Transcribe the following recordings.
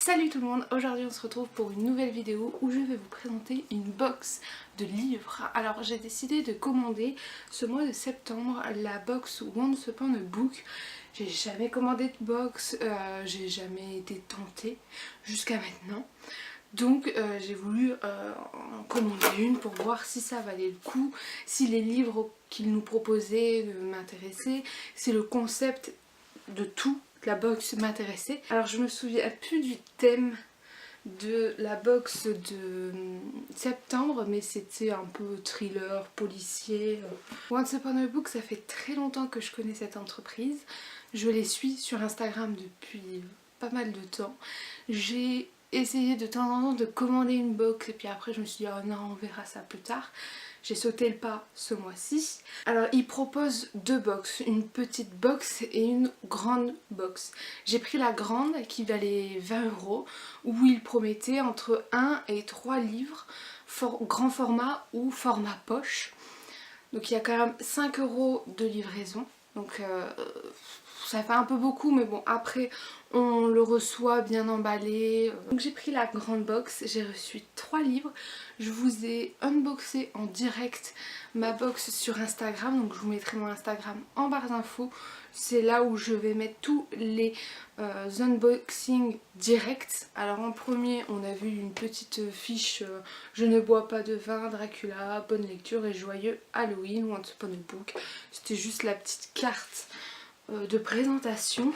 Salut tout le monde, aujourd'hui on se retrouve pour une nouvelle vidéo où je vais vous présenter une box de livres. Alors j'ai décidé de commander ce mois de septembre la box Once Upon a Book. J'ai jamais commandé de box, j'ai jamais été tentée jusqu'à maintenant. Donc j'ai voulu en commander une pour voir si ça valait le coup, si les livres qu'ils nous proposaient m'intéressaient, si le concept de tout la box m'intéressait. Alors je me souviens plus du thème de la box de septembre, mais c'était un peu thriller, policier. Once Upon a Book, ça fait très longtemps que je connais cette entreprise. Je les suis sur Instagram depuis pas mal de temps. J'ai essayé de temps en temps de commander une box et puis après je me suis dit oh non, on verra ça plus tard. J'ai sauté le pas ce mois-ci. Alors ils proposent deux box, une petite box et une grande box. J'ai pris la grande qui valait 20 € où ils promettaient entre 1 et 3 livres, grand format ou format poche. Donc il y a quand même 5 € de livraison. Donc ça fait un peu beaucoup, mais bon, après on le reçoit bien emballé. Donc j'ai pris la grande box, j'ai reçu 3 livres. Je vous ai unboxé en direct ma box sur Instagram, donc je vous mettrai mon Instagram en barre d'infos. C'est là où je vais mettre tous les unboxings directs. Alors en premier, on a vu une petite fiche je ne bois pas de vin, Dracula, bonne lecture et joyeux Halloween, Once Upon a Book. C'était juste la petite carte de présentation.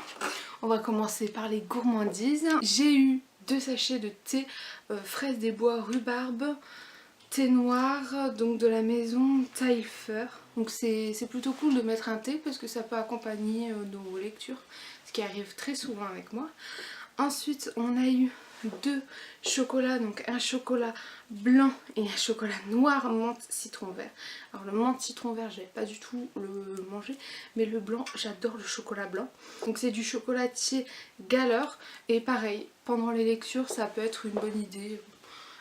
On va commencer par les gourmandises. J'ai eu 2 sachets de thé fraise des bois rhubarbe, thé noir, donc de la maison Taillefer. Donc c'est plutôt cool de mettre un thé parce que ça peut accompagner nos lectures, ce qui arrive très souvent avec moi. Ensuite on a eu 2 chocolats, donc un chocolat blanc et un chocolat noir menthe citron vert. Alors le menthe citron vert j'avais pas du tout le manger, mais le blanc j'adore le chocolat blanc. Donc c'est du chocolatier Galeur et pareil pendant les lectures ça peut être une bonne idée.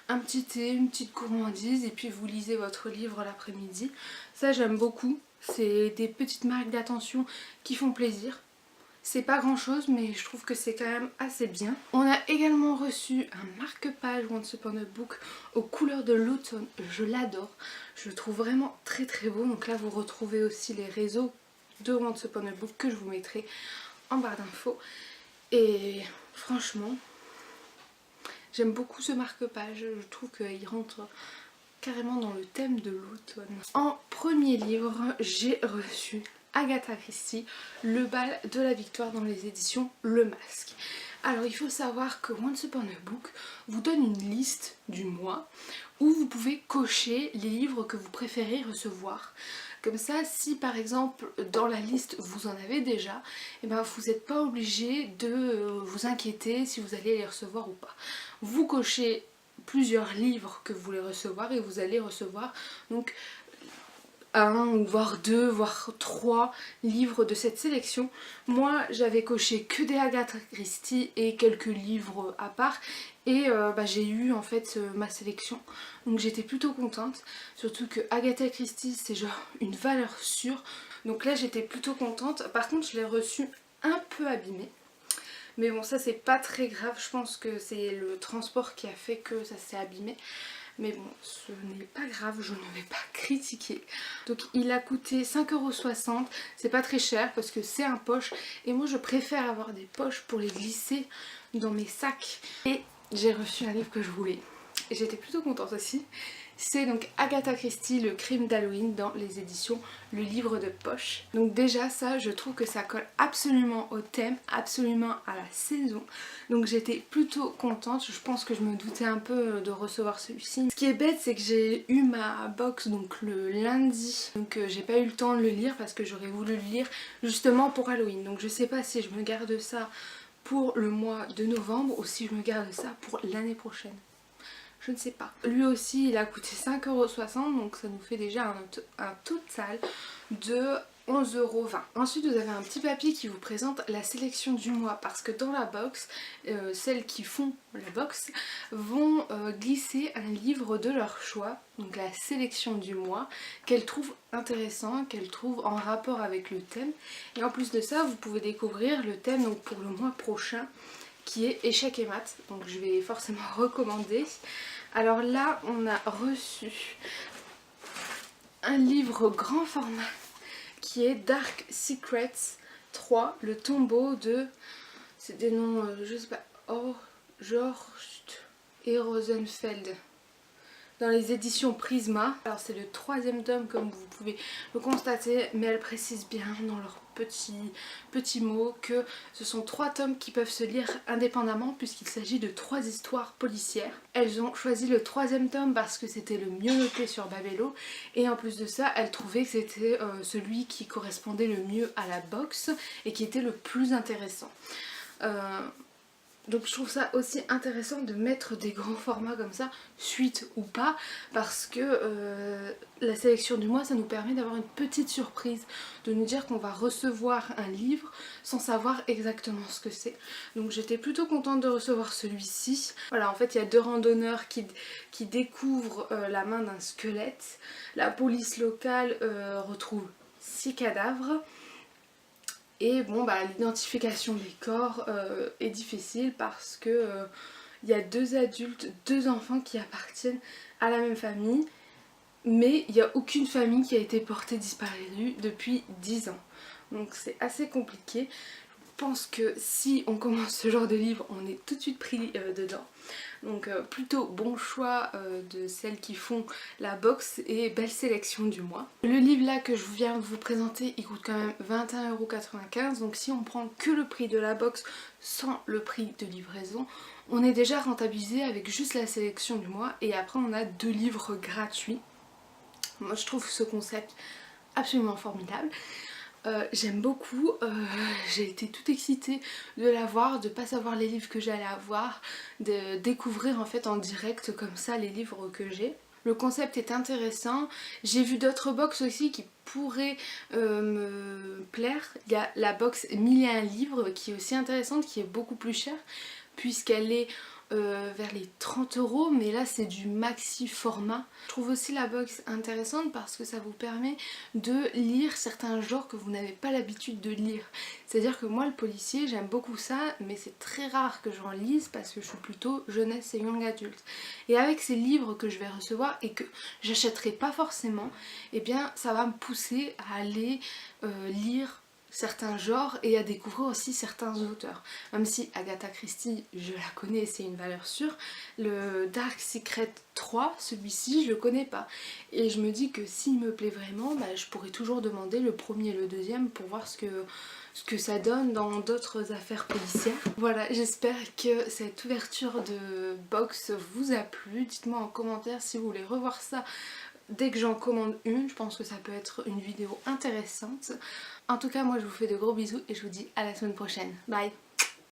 Un petit thé, une petite gourmandise et puis vous lisez votre livre l'après-midi. Ça j'aime beaucoup, c'est des petites marques d'attention qui font plaisir. C'est pas grand chose mais je trouve que c'est quand même assez bien. On a également reçu un marque-page Once Upon a Book aux couleurs de l'automne. Je l'adore, je le trouve vraiment très très beau. Donc là vous retrouvez aussi les réseaux de Once Upon a Book que je vous mettrai en barre d'infos. Et franchement j'aime beaucoup ce marque-page, je trouve qu'il rentre carrément dans le thème de l'automne. En premier livre j'ai reçu Agatha Christie, Le bal de la victoire dans les éditions Le Masque. Alors il faut savoir que Once Upon a Book vous donne une liste du mois où vous pouvez cocher les livres que vous préférez recevoir. Comme ça, si par exemple dans la liste vous en avez déjà, et ben vous n'êtes pas obligé de vous inquiéter si vous allez les recevoir ou pas. Vous cochez plusieurs livres que vous voulez recevoir et vous allez recevoir donc 1 voire 2 voire 3 livres de cette sélection. Moi j'avais coché que des Agatha Christie et quelques livres à part et j'ai eu en fait ma sélection, donc j'étais plutôt contente, surtout que Agatha Christie c'est genre une valeur sûre, donc là j'étais plutôt contente. Par contre je l'ai reçu un peu abîmé, mais bon ça c'est pas très grave, je pense que c'est le transport qui a fait que ça s'est abîmé. Mais bon, ce n'est pas grave, je ne vais pas critiquer. Donc il a coûté 5,60 €, c'est pas très cher parce que c'est un poche. Et moi je préfère avoir des poches pour les glisser dans mes sacs. Et j'ai reçu un livre que je voulais. Et j'étais plutôt contente aussi. C'est donc Agatha Christie, Le crime d'Halloween dans les éditions Le livre de poche. Donc déjà ça, je trouve que ça colle absolument au thème, absolument à la saison. Donc j'étais plutôt contente, je pense que je me doutais un peu de recevoir celui-ci. Ce qui est bête c'est que j'ai eu ma box donc le lundi, donc j'ai pas eu le temps de le lire parce que j'aurais voulu le lire justement pour Halloween. Donc je sais pas si je me garde ça pour le mois de novembre ou si je me garde ça pour l'année prochaine. Je ne sais pas. Lui aussi il a coûté 5,60 €, donc ça nous fait déjà un total de 11,20 €. Ensuite vous avez un petit papier qui vous présente la sélection du mois, parce que dans la box, celles qui font la box vont glisser un livre de leur choix, donc la sélection du mois, qu'elles trouvent intéressant, qu'elles trouvent en rapport avec le thème. Et en plus de ça vous pouvez découvrir le thème donc pour le mois prochain, qui est Échecs et maths, donc je vais forcément recommander. Alors là on a reçu un livre grand format qui est Dark Secrets 3, le tombeau de... c'est des noms, je sais pas, Horst et Rosenfeld, dans les éditions Prisma. Alors c'est le 3e tome comme vous pouvez le constater, mais elles précisent bien dans leurs petits mots que ce sont 3 tomes qui peuvent se lire indépendamment puisqu'il s'agit de 3 histoires policières. Elles ont choisi le 3e tome parce que c'était le mieux noté sur Babello et en plus de ça elles trouvaient que c'était celui qui correspondait le mieux à la box et qui était le plus intéressant. Donc je trouve ça aussi intéressant de mettre des grands formats comme ça, suite ou pas, parce que la sélection du mois ça nous permet d'avoir une petite surprise, de nous dire qu'on va recevoir un livre sans savoir exactement ce que c'est. Donc j'étais plutôt contente de recevoir celui-ci. Voilà, en fait il y a 2 randonneurs qui découvrent la main d'un squelette. La police locale retrouve 6 cadavres. Et bon bah l'identification des corps est difficile parce que y a 2 adultes, 2 enfants qui appartiennent à la même famille, mais il n'y a aucune famille qui a été portée disparue depuis 10 ans. Donc c'est assez compliqué. Je pense que si on commence ce genre de livre, on est tout de suite pris dedans. Donc plutôt bon choix de celles qui font la box et belle sélection du mois. Le livre là que je viens de vous présenter, il coûte quand même 21,95 €. Donc si on prend que le prix de la box sans le prix de livraison, on est déjà rentabilisé avec juste la sélection du mois. Et après on a 2 livres gratuits. Moi je trouve ce concept absolument formidable. J'aime beaucoup, j'ai été toute excitée de l'avoir, de pas savoir les livres que j'allais avoir, de découvrir en fait en direct comme ça les livres que j'ai. Le concept est intéressant, j'ai vu d'autres box aussi qui pourraient me plaire. Il y a la box 1001 livres qui est aussi intéressante, qui est beaucoup plus chère puisqu'elle est vers les 30 €, mais là c'est du maxi format. Je trouve aussi la box intéressante parce que ça vous permet de lire certains genres que vous n'avez pas l'habitude de lire. C'est à dire que moi le policier j'aime beaucoup ça, mais c'est très rare que j'en lise parce que je suis plutôt jeunesse et young adulte. Et avec ces livres que je vais recevoir et que j'achèterai pas forcément, et eh bien ça va me pousser à aller lire certains genres et à découvrir aussi certains auteurs. Même si Agatha Christie, je la connais, c'est une valeur sûre, le Dark Secret 3, celui-ci, je le connais pas. Et je me dis que s'il me plaît vraiment, bah, je pourrais toujours demander le premier et le deuxième pour voir ce que ça donne dans d'autres affaires policières. Voilà, j'espère que cette ouverture de box vous a plu. Dites-moi en commentaire si vous voulez revoir ça dès que j'en commande une. Je pense que ça peut être une vidéo intéressante. En tout cas, moi je vous fais de gros bisous et je vous dis à la semaine prochaine. Bye!